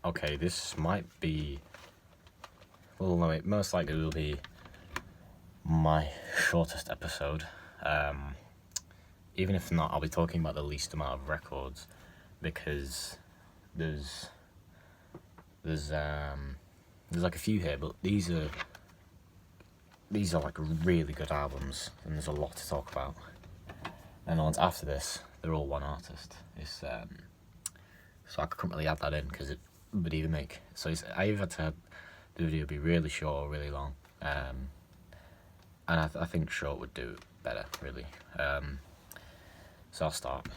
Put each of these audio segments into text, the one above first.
Okay, this might be... Well, no, it most likely will be my shortest episode. Even if not, I'll be talking about the least amount of records, because there's like a few here, but these are like really good albums, and there's a lot to talk about. And the ones after this, they're all one artist. It's so I couldn't really add that in because it would either make I either had to have the video be really short or really long, and I think short would do better, really. So I'll start.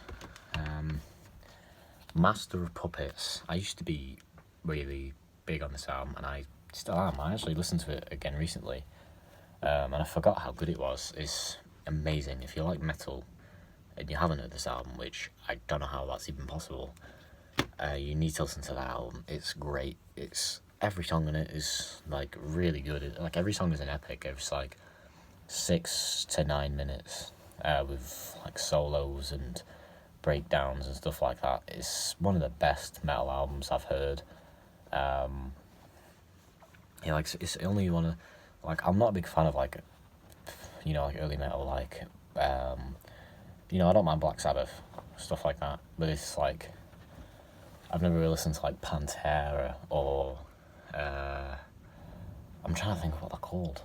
Master of Puppets. I used to be really big on this album, and I still am. I actually listened to it again recently, and I forgot how good it was. It's amazing. If you like metal and you haven't heard this album, which I don't know how that's even possible, you need to listen to that album. It's great. It's every song in it is like really good. Like every song is an epic. It's like 6 to 9 minutes with like solos and breakdowns and stuff like that. It's one of the best metal albums I've heard. Like it's only one of, like, I'm not a big fan of like, like early metal, like I don't mind Black Sabbath, stuff like that, but it's like I've never really listened to like Pantera or I'm trying to think of what they're called.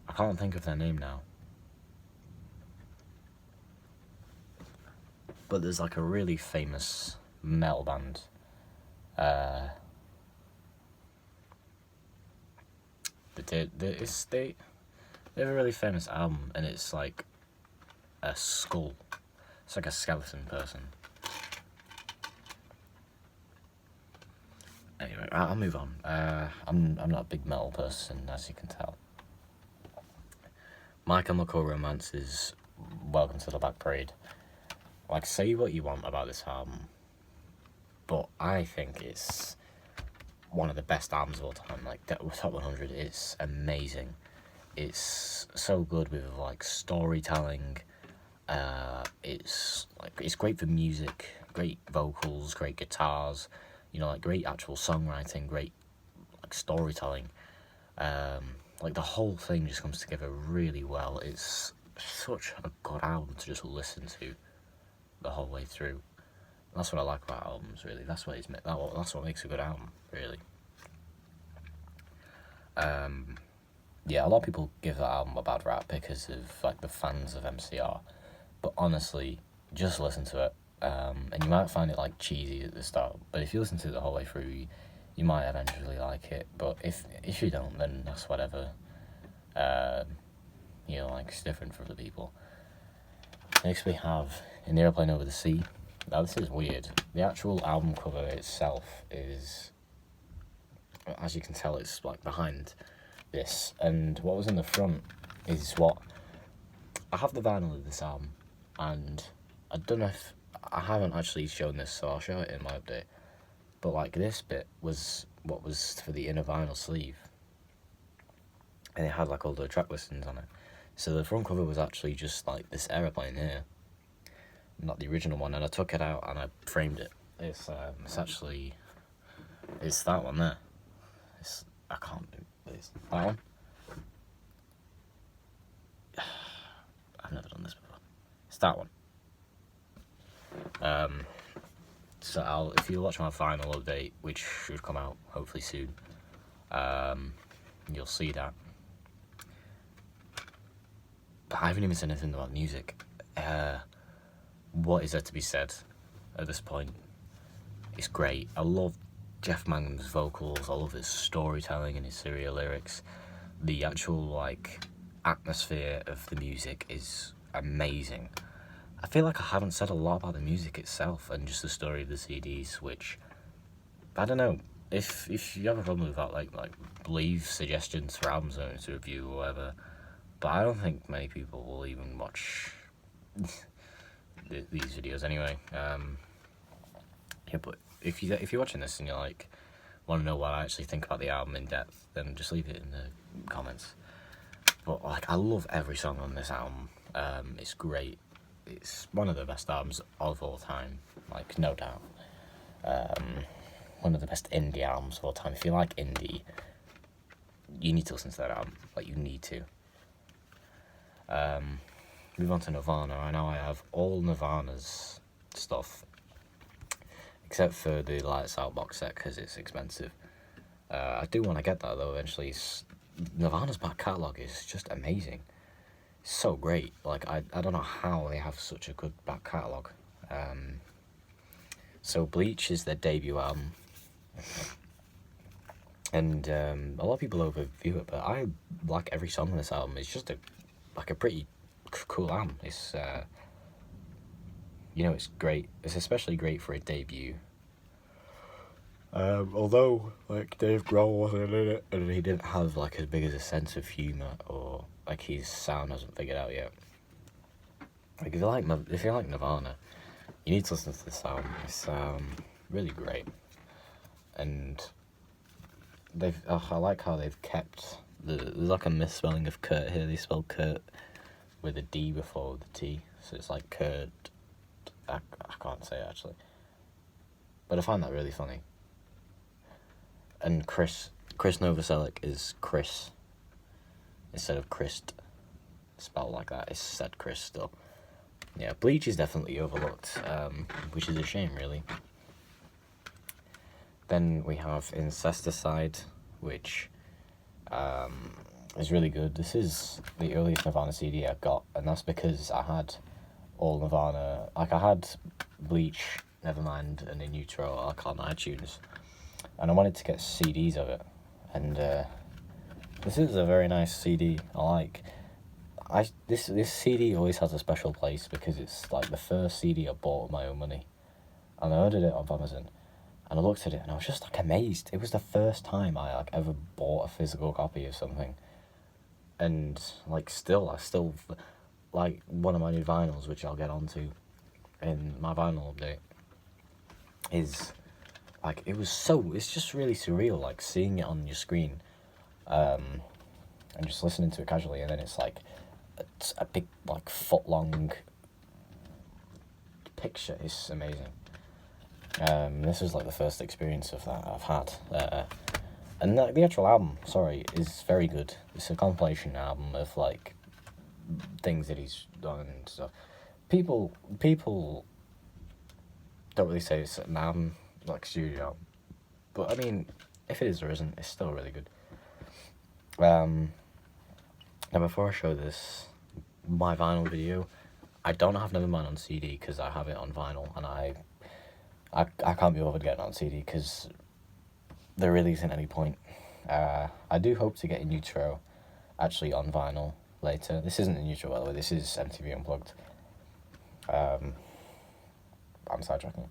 I can't think of their name now. But there's like a really famous metal band. They have a really famous album, and it's like a skull. It's like a skeleton person. Anyway, I'll move on. I'm not a big metal person, as you can tell. My Chemical Romance is Welcome to the Black Parade. Like, say what you want about this album, but I think it's one of the best albums of all time. Like, Top 100 is amazing. It's so good with like storytelling. It's great for music, great vocals, great guitars. Like great actual songwriting, great like storytelling. Like the whole thing just comes together really well. It's such a good album to just listen to the whole way through. That's what I like about albums, really. That's what makes a good album, really. Yeah, a lot of people give that album a bad rap because of like the fans of MCR, but honestly, just listen to it, and you might find it like cheesy at the start, but if you listen to it the whole way through, you might eventually like it. But if you don't, then that's whatever. Like it's different for other people. Next we have In the Airplane Over the Sea. Now this is weird. The actual album cover itself is, as you can tell, it's like behind this, and what was in the front is what I have the vinyl of this album, and I don't know if I haven't actually shown this, so I'll show it in my update. But like this bit was what was for the inner vinyl sleeve, and it had like all the track listings on it. So the front cover was actually just like this aeroplane here, not the original one, and I took it out and I framed it. It's that one there. I can't do this. That one. I've never done this before. It's that one. So if you watch my final update, which should come out hopefully soon, you'll see that. But I haven't even said anything about music. What is there to be said at this point? It's great. I love Jeff Mangum's vocals. I love his storytelling and his surreal lyrics. The actual like atmosphere of the music is amazing. I feel like I haven't said a lot about the music itself and just the story of the CDs, which I don't know. If you have a problem with that, like leave suggestions for albums to review or whatever. But I don't think many people will even watch these videos anyway. Yeah, but if you're watching this and you're like want to know what I actually think about the album in depth, then just leave it in the comments. But like, I love every song on this album. It's great. It's one of the best albums of all time. like, no doubt. One of the best indie albums of all time. If you like indie, you need to listen to that album. Like, you need to. Move on to Nirvana. I know I have all Nirvana's stuff, except for the Lights Out box set, because it's expensive. I do want to get that, though, eventually. Nirvana's back catalogue is just amazing. It's so great. Like, I don't know how they have such a good back catalogue. So Bleach is their debut album. And a lot of people overview it, but I like every song on this album. It's just a pretty cool album. It's it's great. It's especially great for a debut. Although, like, Dave Grohl wasn't in it, and he didn't have, like, as big as a sense of humour, or, like, his sound hasn't figured out yet. Like, if you like Nirvana, you need to listen to this album. It's really great. And I like how they've kept there's like a misspelling of Kurt here. They spell Kurt with a D before the T, so it's like Kurt. I can't say it, actually, but I find that really funny. And Chris Novoselic is Chris instead of Christ, spelled like that. It's said Chris still. Yeah, Bleach is definitely overlooked, which is a shame, really. Then we have Incesticide, which is really good. This is the earliest Nirvana CD I got, and that's because I had all Nirvana. Like, I had Bleach, Nevermind, and In Utero, like, on iTunes, and I wanted to get CDs of it. And this is a very nice CD. I like. This CD always has a special place because it's like the first CD I bought with my own money, and I ordered it off Amazon. And I looked at it and I was just, like, amazed. It was the first time I, like, ever bought a physical copy of something. And, like, I still, like, one of my new vinyls, which I'll get onto in my vinyl update, is, like, it's just really surreal, like, seeing it on your screen, and just listening to it casually, and then it's, like, it's a big, like, foot-long picture. It's amazing. This was, like, the first experience of that I've had. And the actual album, is very good. It's a compilation album of, like, things that he's done and stuff. People don't really say it's an album, like, studio album. But, I mean, if it is or isn't, it's still really good. Now, before I show my vinyl video, I don't have Nevermind on CD because I have it on vinyl, and I can't be bothered getting it on CD because there really isn't any point. I do hope to get In Utero actually on vinyl later. This isn't In Utero, by the way. This is MTV Unplugged. I'm sidetracking.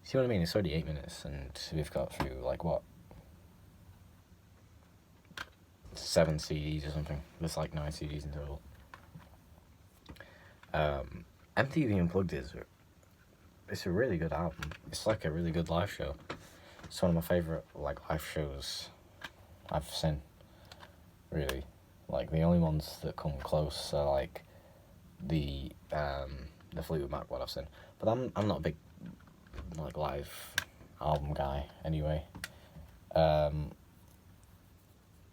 See what I mean? It's already 8 minutes, and we've got through, like, what? 7 CDs or something. There's, like, 9 CDs in total. MTV Unplugged it's a really good album. It's like a really good live show. It's one of my favourite, like, live shows I've seen, really. Like, the only ones that come close are, like, the Fleetwood Mac one I've seen. But I'm not a big, like, live album guy, anyway. Yeah,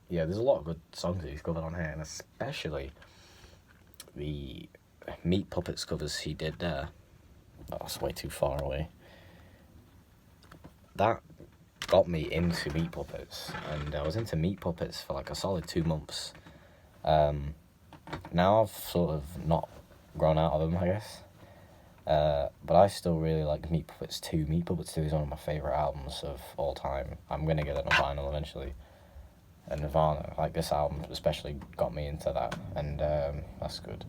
there's a lot of good songs that he's covered on here, and especially the Meat Puppets covers he did there. Oh, that's way too far away. That got me into Meat Puppets, and I was into Meat Puppets for, like, a solid 2 months. Now I've sort of not grown out of them, I guess. But I still really like Meat Puppets 2. Meat Puppets 2 is one of my favourite albums of all time. I'm going to get it on vinyl eventually. And Nirvana, like, this album especially got me into that, and that's good.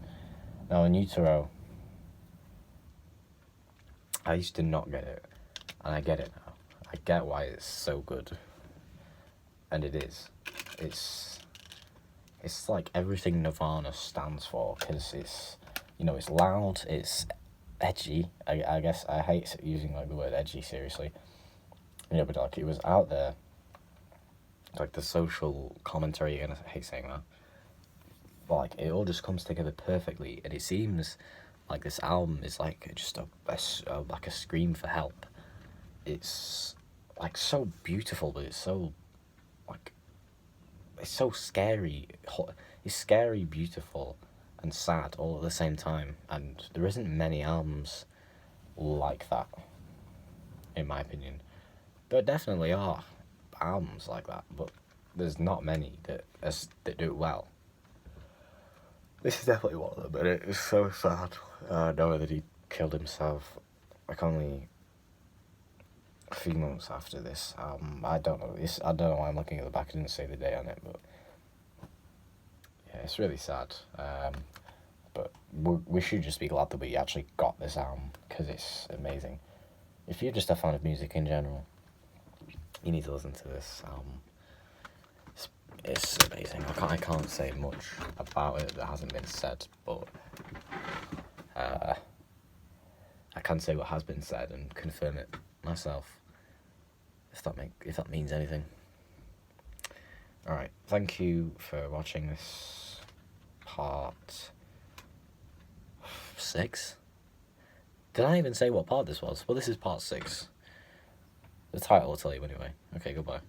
Now, In Utero, I used to not get it, and I get it now. I get why it's so good, and it is. It's like everything Nirvana stands for, because it's, it's loud, it's edgy. I guess I hate using, like, the word edgy seriously. But, like, it was out there. Like, the social commentary, and I hate saying that. But, like, it all just comes together perfectly, and it seems Like, this album is like just like a scream for help. It's like so beautiful, but it's so like it's so scary. It's scary, beautiful, and sad all at the same time. And there isn't many albums like that, in my opinion. There definitely are albums like that, but there's not many that do it well. This is definitely one of them, and it is so sad knowing that he killed himself like only a few months after this. I don't know. I don't know why I'm looking at the back. I didn't say the day on it, but yeah, it's really sad. But we should just be glad that we actually got this album, because it's amazing. If you're just a fan of music in general, you need to listen to this album. It's amazing. I can't say much about it that hasn't been said, but I can say what has been said and confirm it myself, if that means anything. Alright, thank you for watching this part 6. Did I even say what part this was? Well, this is part 6. The title will tell you anyway. Okay, goodbye.